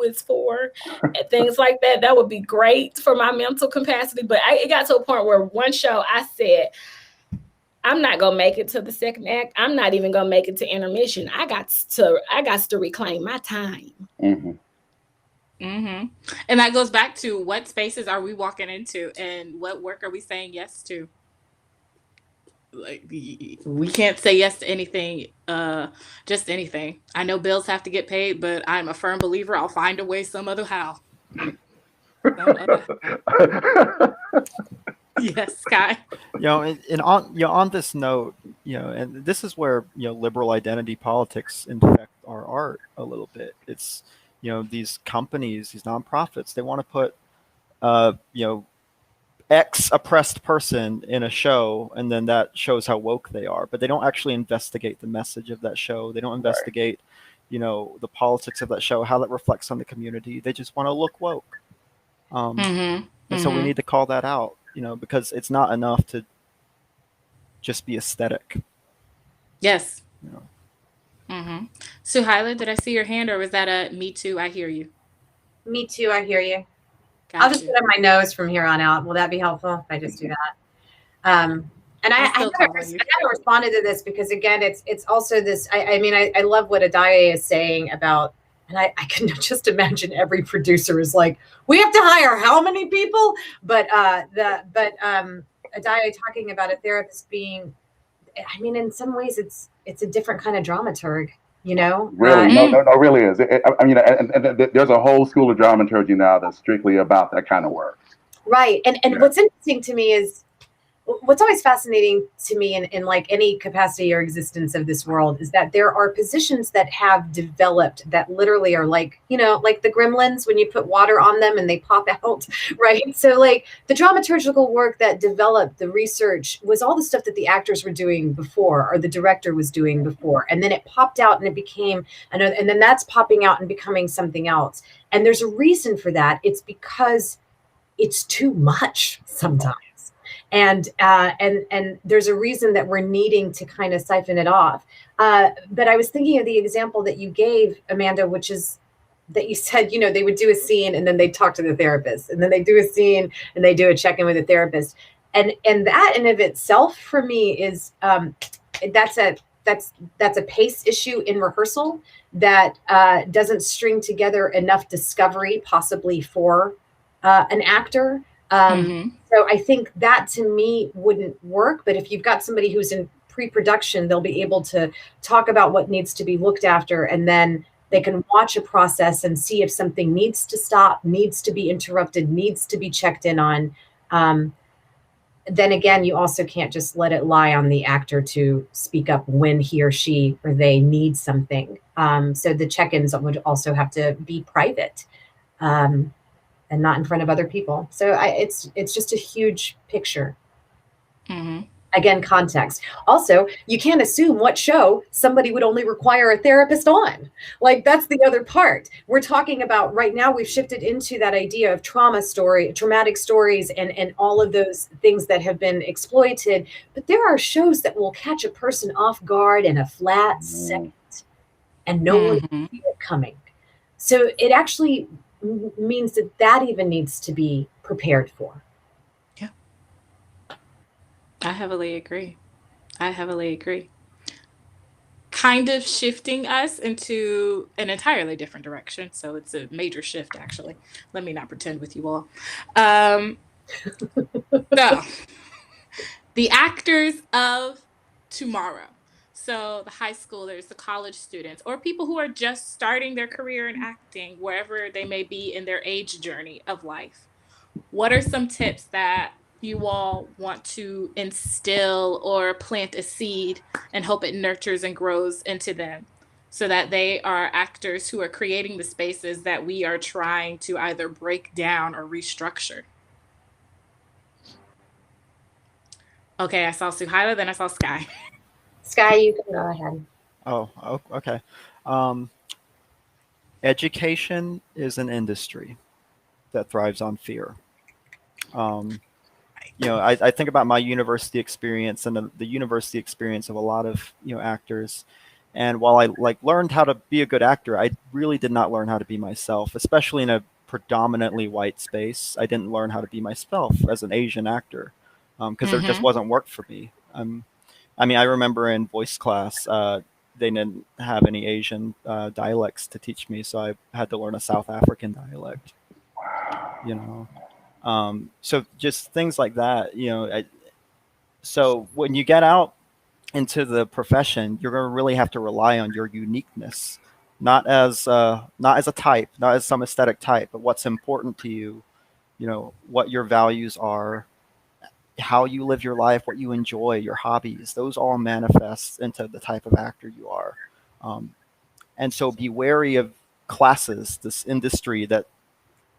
B: is for and things like that, that would be great for my mental capacity. But it got to a point where one show I said, I'm not gonna make it to the second act. I'm not even gonna make it to intermission. I got to reclaim my time.
A: Mm-hmm. And that goes back to what spaces are we walking into and what work are we saying yes to? Like, we can't say yes to anything, just anything. I know bills have to get paid, but I'm a firm believer I'll find a way some other how. Yes, Sky.
E: And on this note, and this is where liberal identity politics infect our art a little bit. It's these companies, these nonprofits, they want to put X oppressed person in a show, and then that shows how woke they are, but they don't actually investigate the message of that show. They don't investigate the politics of that show, how that reflects on the community. They just want to look woke. And so we need to call that out, because it's not enough to just be aesthetic.
A: Yes. Suhaila, did I see your hand, or was that a me too? I hear you.
C: Me too. I hear you.
A: Got
C: I'll just
A: you.
C: put up my nose from here on out. Will that be helpful if I just do that? And I haven't responded to this because, again, it's also this. I mean, I love what Adaye is saying about, and I can just imagine every producer is like, we have to hire how many people? But Adaye talking about a therapist being, I mean, in some ways, it's a different kind of dramaturg.
D: Really, no, really is. I mean, and there's a whole school of dramaturgy now that's strictly about that kind of work.
C: Right, and what's interesting to me is, what's always fascinating to me in like any capacity or existence of this world is that there are positions that have developed that literally are like, like the gremlins when you put water on them and they pop out, right? So like the dramaturgical work that developed the research was all the stuff that the actors were doing before or the director was doing before. And then it popped out and it became another, and then that's popping out and becoming something else. And there's a reason for that. It's because it's too much sometimes. And there's a reason that we're needing to kind of siphon it off. But I was thinking of the example that you gave, Amanda, which is that you said, they would do a scene and then they'd talk to the therapist, and then they do a scene and they do a check-in with the therapist. And that in of itself for me is that's a pace issue in rehearsal that doesn't string together enough discovery possibly for an actor. So I think that to me wouldn't work. But if you've got somebody who's in pre-production, they'll be able to talk about what needs to be looked after, and then they can watch a process and see if something needs to stop, needs to be interrupted, needs to be checked in on. Then again, you also can't just let it lie on the actor to speak up when he or she or they need something. So the check-ins would also have to be private. And not in front of other people. So it's just a huge picture. Again, context. Also, you can't assume what show somebody would only require a therapist on. Like, that's the other part. We're talking about right now, we've shifted into that idea of traumatic stories and all of those things that have been exploited. But there are shows that will catch a person off guard in a flat second, and no one can see it coming. So it actually means that even needs to be prepared for.
A: Yeah. I heavily agree. Kind of shifting us into an entirely different direction. So it's a major shift, actually. Let me not pretend with you all. So, the actors of tomorrow. So the high schoolers, the college students, or people who are just starting their career in acting, wherever they may be in their age journey of life. What are some tips that you all want to instill or plant a seed and hope it nurtures and grows into them so that they are actors who are creating the spaces that we are trying to either break down or restructure? Okay, I saw Suhaila, then I saw Sky.
C: Sky, you can go ahead.
E: Oh, okay. Education is an industry that thrives on fear. I think about my university experience and the university experience of a lot of actors. And while I learned how to be a good actor, I really did not learn how to be myself, especially in a predominantly white space. I didn't learn how to be myself as an Asian actor because there just wasn't work for me. I remember in voice class, they didn't have any Asian dialects to teach me, so I had to learn a South African dialect. So just things like that. So when you get out into the profession, you're going to really have to rely on your uniqueness, not as a type, not as some aesthetic type, but what's important to you. What your values are, how you live your life, what you enjoy, your hobbies, those all manifest into the type of actor you are. And so be wary of classes, this industry that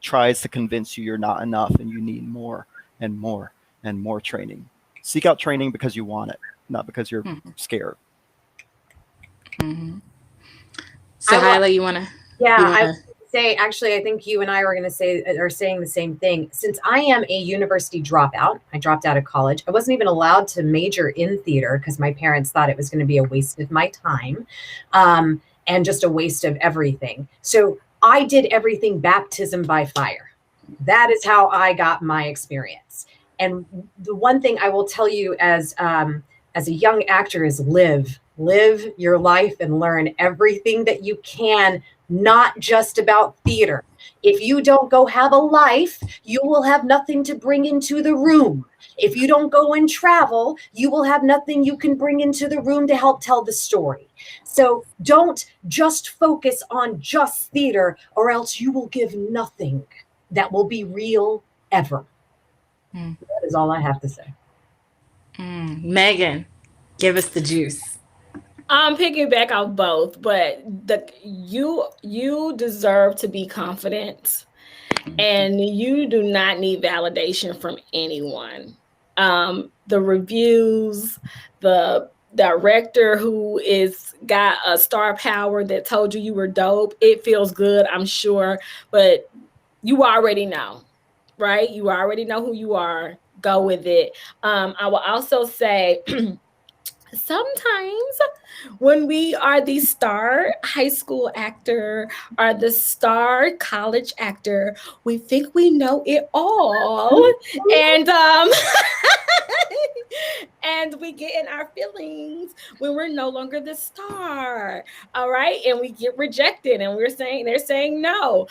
E: tries to convince you you're not enough and you need more and more and more training. Seek out training because you want it, not because you're scared.
A: So Hyla, you wanna
C: I would say, actually, I think you and I are saying the same thing. Since I am a university dropout, I dropped out of college. I wasn't even allowed to major in theater because my parents thought it was going to be a waste of my time, and just a waste of everything. So I did everything baptism by fire. That is how I got my experience. And the one thing I will tell you as a young actor is live your life and learn everything that you can, not just about theater. If you don't go have a life, you will have nothing to bring into the room. If you don't go and travel, you will have nothing you can bring into the room to help tell the story. So don't just focus on just theater, or else you will give nothing that will be real ever. That is all I have to say.
A: Megan, give us the juice.
B: I'm piggyback off both, but you deserve to be confident, and you do not need validation from anyone. The reviews, the director who is got a star power that told you were dope, it feels good, I'm sure, but you already know, right? You already know who you are. Go with it. I will also say sometimes when we are the star high school actor or the star college actor, we think we know it all, and and we get in our feelings when we're no longer the star. All right, and we get rejected, and they're saying no.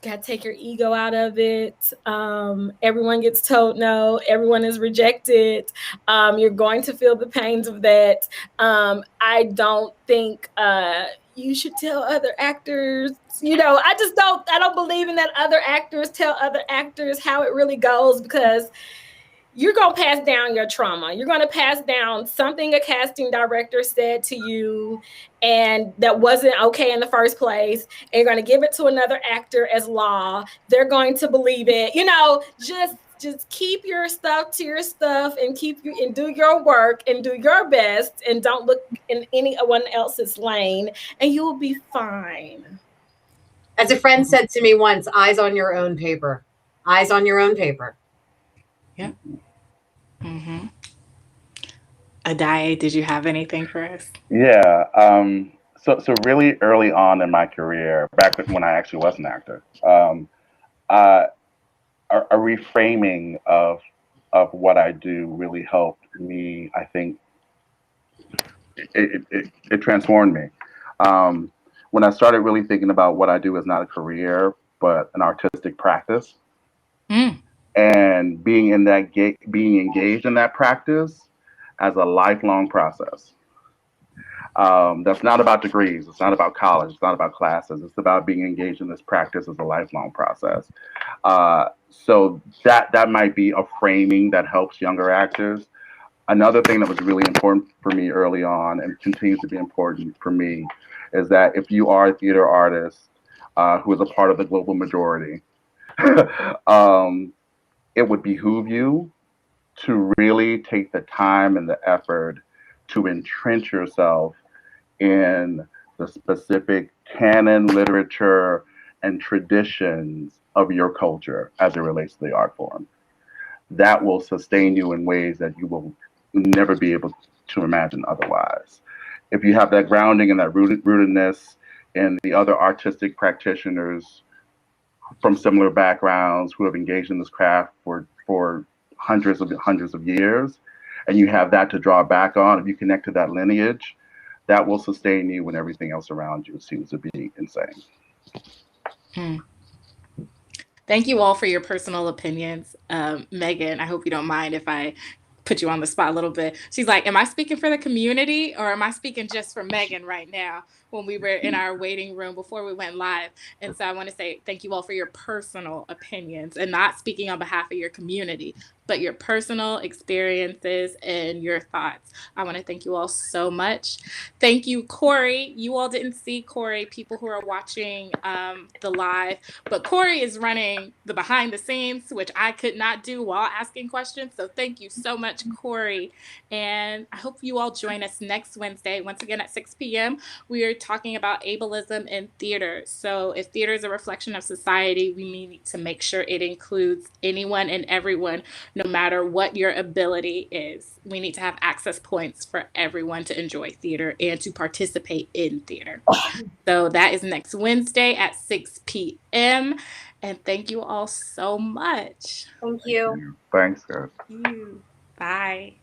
B: Got to take your ego out of it. Everyone gets told no. Everyone is rejected. You're going to feel the pains of that. I don't think you should tell other actors. I don't believe in that other actors tell other actors how it really goes, because you're going to pass down your trauma. You're going to pass down something a casting director said to you and that wasn't okay in the first place. And you're going to give it to another actor as law. They're going to believe it. Just keep your stuff to your stuff and do your work and do your best, and don't look in anyone else's lane, and you will be fine.
C: As a friend said to me once, eyes on your own paper. Eyes on your own paper.
A: Yep. Adaye, did you have anything for us?
D: Yeah. So really early on in my career, back when I actually was an actor, a reframing of what I do really helped me. I think it transformed me. When I started really thinking about what I do as not a career but an artistic practice, and being engaged in that practice as a lifelong process. That's not about degrees. It's not about college. It's not about classes. It's about being engaged in this practice as a lifelong process. So that might be a framing that helps younger actors. Another thing that was really important for me early on and continues to be important for me is that if you are a theater artist who is a part of the global majority, it would behoove you to really take the time and the effort to entrench yourself in the specific canon, literature, and traditions of your culture as it relates to the art form. That will sustain you in ways that you will never be able to imagine otherwise. If you have that grounding and that rootedness in the other artistic practitioners from similar backgrounds who have engaged in this craft for hundreds of years, and you have that to draw back on, if you connect to that lineage, that will sustain you when everything else around you seems to be insane.
A: Thank you all for your personal opinions. Megan, I hope you don't mind if I put you on the spot a little bit. She's like, am I speaking for the community or am I speaking just for Megan right now, when we were in our waiting room before we went live? And so I want to say thank you all for your personal opinions, and not speaking on behalf of your community, but your personal experiences and your thoughts. I want to thank you all so much. Thank you, Corey. You all didn't see Corey, people who are watching the live, but Corey is running the behind the scenes, which I could not do while asking questions. So thank you so much, much, Corey. And I hope you all join us next Wednesday, once again at 6 p.m. We are talking about ableism in theater. So if theater is a reflection of society, we need to make sure it includes anyone and everyone, no matter what your ability is. We need to have access points for everyone to enjoy theater and to participate in theater. So that is next Wednesday at 6 p.m. And thank you all so much.
C: Thank you.
D: Thanks, guys.
A: Thank you. Bye.